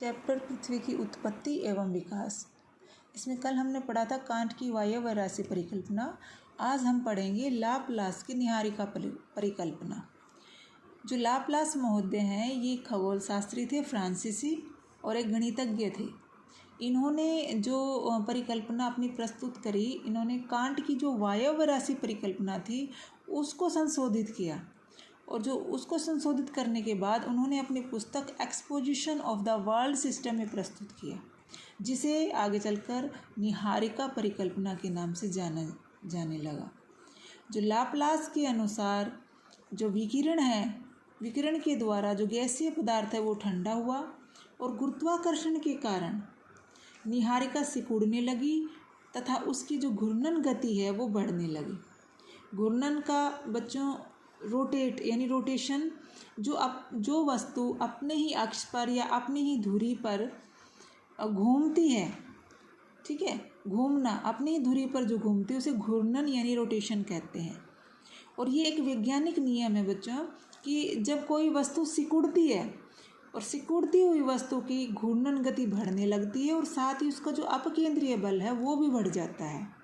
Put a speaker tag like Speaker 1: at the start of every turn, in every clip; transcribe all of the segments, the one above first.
Speaker 1: Chapter पृथ्वी की उत्पत्ति एवं विकास। इसमें कल हमने पढ़ा था कांट की वायव्य राशि परिकल्पना। आज हम पढ़ेंगे लाप्लास की निहारिका परिकल्पना। जो लाप्लास महोदय हैं ये खगोल शास्त्री थे, फ्रांसीसी और एक गणितज्ञ थे। इन्होंने जो परिकल्पना अपनी प्रस्तुत करी, इन्होंने कांट की जो वायव्य राशि परिकल्पना थी उसको संशोधित किया, और जो उसको संशोधित करने के बाद उन्होंने अपनी पुस्तक exposition of the world system में प्रस्तुत किया, जिसे आगे चलकर निहारिका परिकल्पना के नाम से जाना जाने लगा। जो लाप्लास के अनुसार जो विकिरण है, विकिरण के द्वारा जो गैसीय पदार्थ है वो ठंडा हुआ और गुरुत्वाकर्षण के कारण निहारिका सिकुड़ने लगी तथा उसकी जो घूर्णन गति है वो बढ़ने लगी। घूर्णन का बच्चों रोटेट यानी रोटेशन, जो वस्तु अपने ही अक्ष पर या अपनी ही धुरी पर घूमती है, ठीक है, घूमना, अपनी ही धुरी पर जो घूमती है उसे घूर्णन यानी रोटेशन कहते हैं। और ये एक वैज्ञानिक नियम है बच्चों कि जब कोई वस्तु सिकुड़ती है और सिकुड़ती हुई वस्तु की घूर्णन गति बढ़ने लगती है और साथ ही उसका जो अपकेंद्रीय बल है वो भी बढ़ जाता है।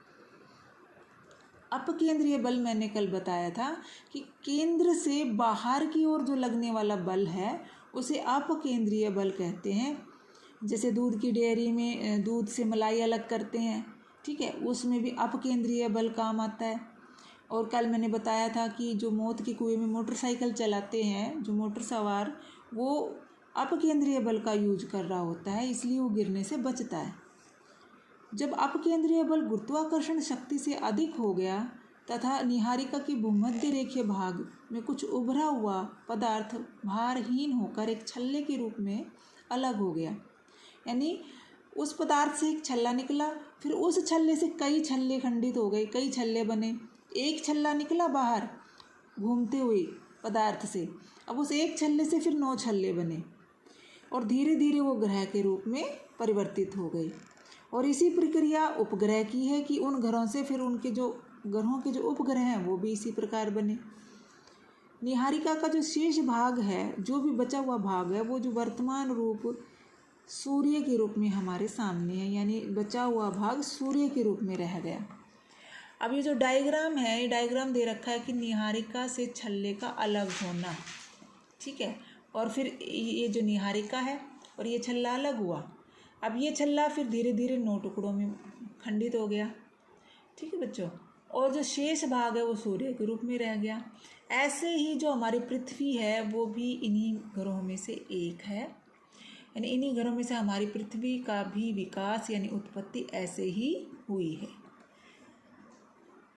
Speaker 1: अपकेंद्रीय बल मैंने कल बताया था कि केंद्र से बाहर की ओर जो लगने वाला बल है उसे अपकेंद्रीय बल कहते हैं। जैसे दूध की डेयरी में दूध से मलाई अलग करते हैं, ठीक है, उसमें भी अपकेंद्रीय बल काम आता है। और कल मैंने बताया था कि जो मौत के कुएं में मोटरसाइकिल चलाते हैं जो मोटर सवार, वो अपकेंद्रीय बल का यूज कर रहा होता है, इसलिए वो गिरने से बचता है। जब अपकेंद्रीय बल गुरुत्वाकर्षण शक्ति से अधिक हो गया तथा निहारिका की भूमध्य रेखीय भाग में कुछ उभरा हुआ पदार्थ भारहीन होकर एक छल्ले के रूप में अलग हो गया, यानी उस पदार्थ से एक छल्ला निकला, फिर उस छल्ले से कई छल्ले खंडित हो गए, कई छल्ले बने, एक छल्ला निकला बाहर घूमते हुए पदार्थ से, अब उस एक छल्ले से फिर 9 छल्ले बने और धीरे धीरे वो ग्रह के रूप में परिवर्तित हो गए। और इसी प्रक्रिया उपग्रह की है कि उन ग्रहों से फिर उनके जो ग्रहों के जो उपग्रह हैं वो भी इसी प्रकार बने। निहारिका का जो शेष भाग है, जो भी बचा हुआ भाग है, वो जो वर्तमान रूप सूर्य के रूप में हमारे सामने है, यानी बचा हुआ भाग सूर्य के रूप में रह गया। अब ये जो डायग्राम है, ये डायग्राम दे रखा है कि निहारिका से छल्ले का अलग होना, ठीक है, और फिर ये जो निहारिका है और ये छल्ला अलग हुआ। अब ये छल्ला फिर धीरे धीरे 9 टुकड़ों में खंडित हो गया, ठीक है बच्चों, और जो शेष भाग है वो सूर्य के रूप में रह गया। ऐसे ही जो हमारी पृथ्वी है वो भी इन्हीं ग्रहों में से एक है, यानी इन्हीं ग्रहों में से हमारी पृथ्वी का भी विकास यानी उत्पत्ति ऐसे ही हुई है।